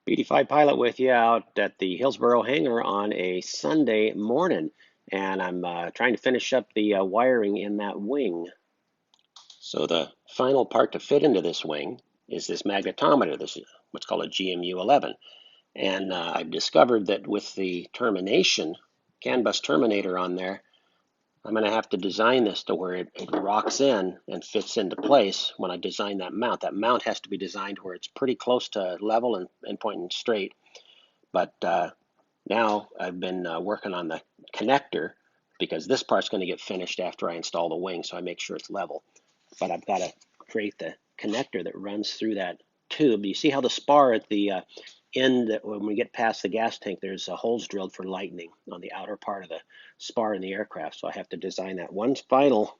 BD5 Pilot with you out at the Hillsboro hangar on a Sunday morning, and I'm trying to finish up the wiring in that wing. So the final part to fit into this wing is this magnetometer. This is what's called a GMU11, and I've discovered that with the termination, CAN bus terminator on there, I'm going to have to design this to where it rocks in and fits into place when I design that mount. That mount has to be designed where it's pretty close to level and pointing straight. But now I've been working on the connector because this part's going to get finished after I install the wing, so I make sure it's level. But I've got to create the connector that runs through that tube. You see how the spar at the end, when we get past the gas tank, there's holes drilled for lightning on the outer part of the spar in the aircraft. So I have to design that one final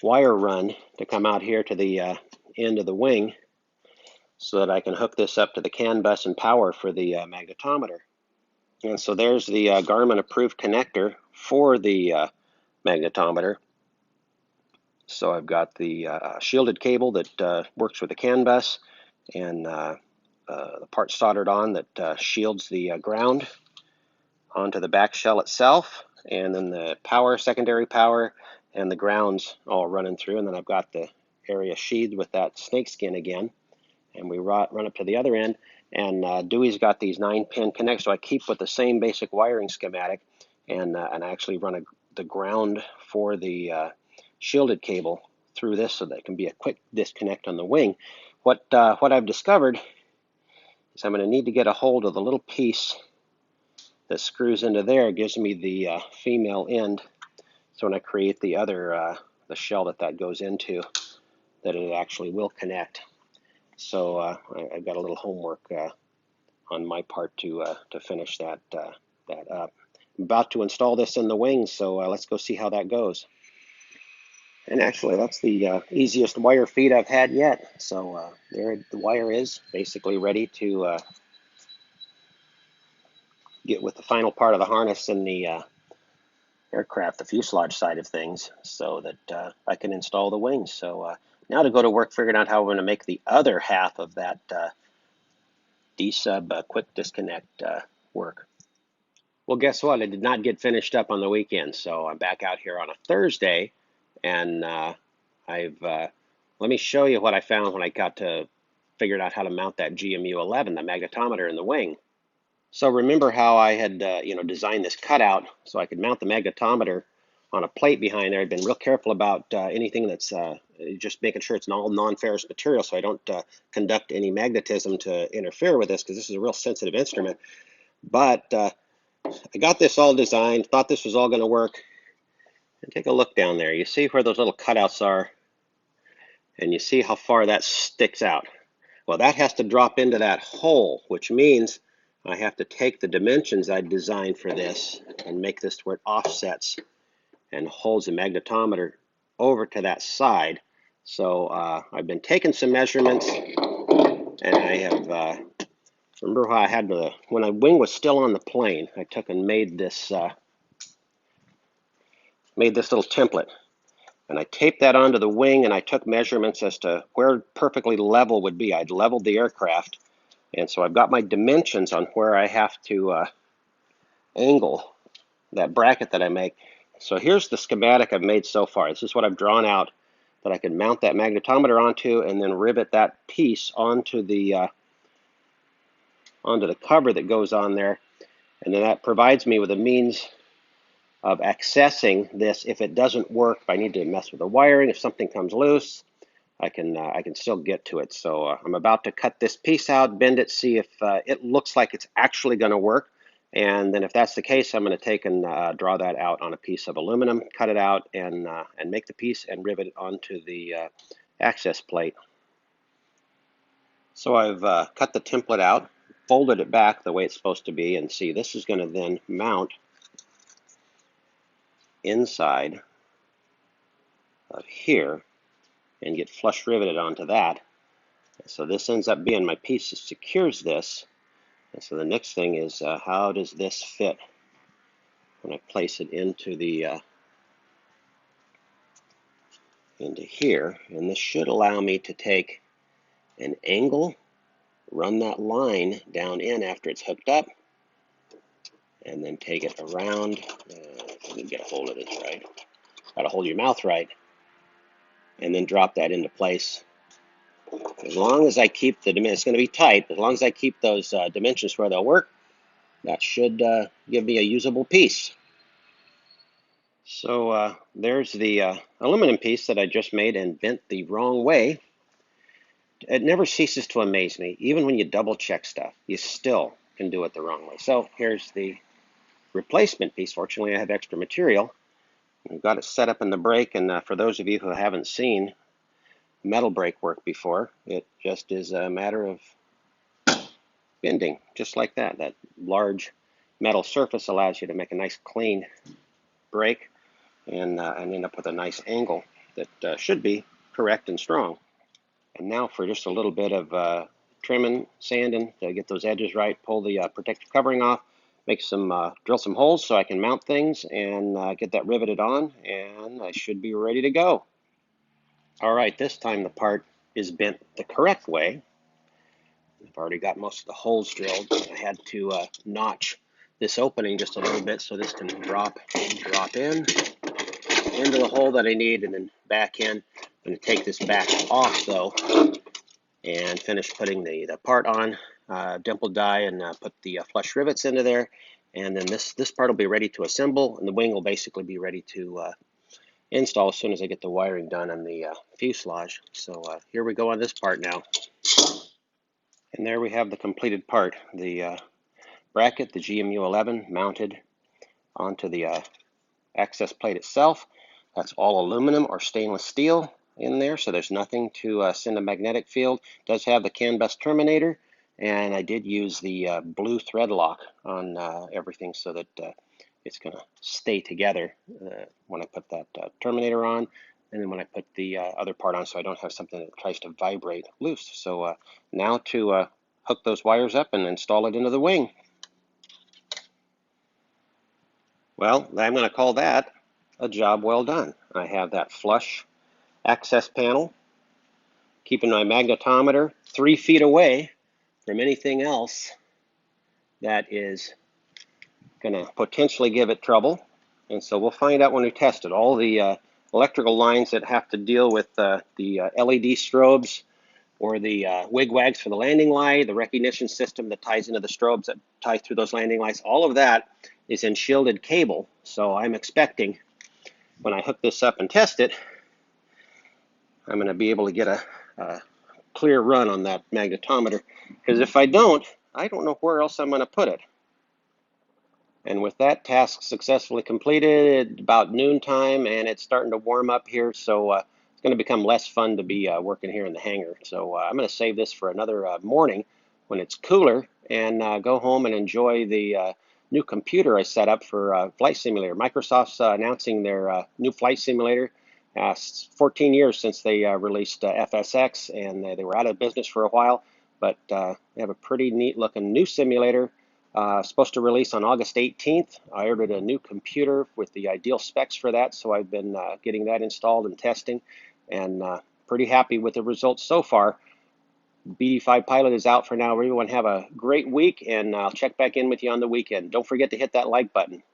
wire run to come out here to the end of the wing so that I can hook this up to the CAN bus and power for the magnetometer. And so there's the Garmin approved connector for the magnetometer. So I've got the shielded cable that works with the CAN bus, and the part soldered on that shields the ground onto the back shell itself, and then the power, secondary power, and the grounds all running through. And then I've got the area sheathed with that snakeskin again, and we run up to the other end. And Dewey's got these 9-pin connectors, so I keep with the same basic wiring schematic, and I actually run the ground for the shielded cable through this so that it can be a quick disconnect on the wing. What I've discovered is I'm going to need to get a hold of the little piece that screws into there. It gives me the female end, so when I create the other the shell that goes into, that it actually will connect. So I've got a little homework on my part to finish that up. I'm about to install this in the wings, so let's go see how that goes. And actually, that's the easiest wire feed I've had yet. So there the wire is, basically ready to get with the final part of the harness in the aircraft, the fuselage side of things, so that I can install the wings. So now to go to work figuring out how we're going to make the other half of that D-sub quick disconnect work. Well, guess what? I did not get finished up on the weekend, so I'm back out here on a Thursday, and let me show you what I found when I got to figured out how to mount that GMU11, the magnetometer in the wing. So remember how I had designed this cutout so I could mount the magnetometer on a plate behind there. I've been real careful about anything that's just making sure it's an all non-ferrous material so I don't conduct any magnetism to interfere with this, because this is a real sensitive instrument. But I got this all designed, thought this was all going to work. And take a look down there. You see where those little cutouts are? And you see how far that sticks out. Well, that has to drop into that hole, which means I have to take the dimensions I designed for this and make this where it offsets and holds the magnetometer over to that side. So I've been taking some measurements, and I have remember how I had when the wing was still on the plane, I took and made this little template. And I taped that onto the wing, and I took measurements as to where perfectly level would be. I'd leveled the aircraft, and so I've got my dimensions on where I have to angle that bracket that I make. So here's the schematic I've made so far. This is what I've drawn out that I can mount that magnetometer onto, and then rivet that piece onto the cover that goes on there. And then that provides me with a means of accessing this if it doesn't work. If I need to mess with the wiring, if something comes loose, I can still get to it. So I'm about to cut this piece out, bend it, see if it looks like it's actually going to work. And then if that's the case, I'm going to take and draw that out on a piece of aluminum, cut it out, and make the piece and rivet it onto the access plate. So I've cut the template out, folded it back the way it's supposed to be, and see, this is going to then mount inside of here and get flush riveted onto that. So this ends up being my piece that secures this. And so the next thing is how does this fit when I place it into into here. And this should allow me to take an angle run that line down in after it's hooked up, and then take it around. Let me get a hold of this right. Got to hold your mouth right, and then drop that into place. As long as I keep the dimensions, it's going to be tight, but as long as I keep those dimensions where they'll work, that should give me a usable piece. So there's the aluminum piece that I just made and bent the wrong way. It never ceases to amaze me. Even when you double check stuff, you still can do it the wrong way. So here's the replacement piece. Fortunately, I have extra material. I've got it set up in the brake, and for those of you who haven't seen metal brake work before, it just is a matter of bending, just like that. That large metal surface allows you to make a nice clean brake and end up with a nice angle that should be correct and strong. And now for just a little bit of trimming, sanding to get those edges right, pull the protective covering off, make some, drill some holes so I can mount things and get that riveted on, and I should be ready to go. All right, this time the part is bent the correct way. I've already got most of the holes drilled. I had to notch this opening just a little bit so this can drop in into the hole that I need and then back in. I'm going to take this back off though and finish putting the part on, dimple die, and put the flush rivets into there. And then this part will be ready to assemble, and the wing will basically be ready to install as soon as I get the wiring done on the fuselage. So here we go on this part now. And there we have the completed part. The bracket, the GMU11, mounted onto the access plate itself. That's all aluminum or stainless steel in there, so there's nothing to send a magnetic field. It does have the CAN bus terminator, and I did use the blue thread lock on everything so that it's going to stay together when I put that terminator on, and then when I put the other part on, so I don't have something that tries to vibrate loose. So now to hook those wires up and install it into the wing. Well, I'm going to call that a job well done. I have that flush access panel, keeping my magnetometer 3 feet away from anything else that is going to potentially give it trouble. And so we'll find out when we test it. All the electrical lines that have to deal with the LED strobes or the wigwags for the landing light, the recognition system that ties into the strobes that tie through those landing lights, all of that is in shielded cable. So I'm expecting when I hook this up and test it, I'm going to be able to get a clear run on that magnetometer, because if I don't know where else I'm going to put it. And with that task successfully completed at about noontime, and it's starting to warm up here, so it's going to become less fun to be working here in the hangar. So I'm going to save this for another morning when it's cooler, and go home and enjoy the new computer I set up for Flight Simulator. Microsoft's announcing their new Flight Simulator. 14 years since they released FSX, and they were out of business for a while, but they have a pretty neat looking new simulator supposed to release on August 18th. I ordered a new computer with the ideal specs for that, so I've been getting that installed and testing, and pretty happy with the results so far. BD5 Pilot is out for now. Everyone have a great week, and I'll check back in with you on the weekend. Don't forget to hit that like button.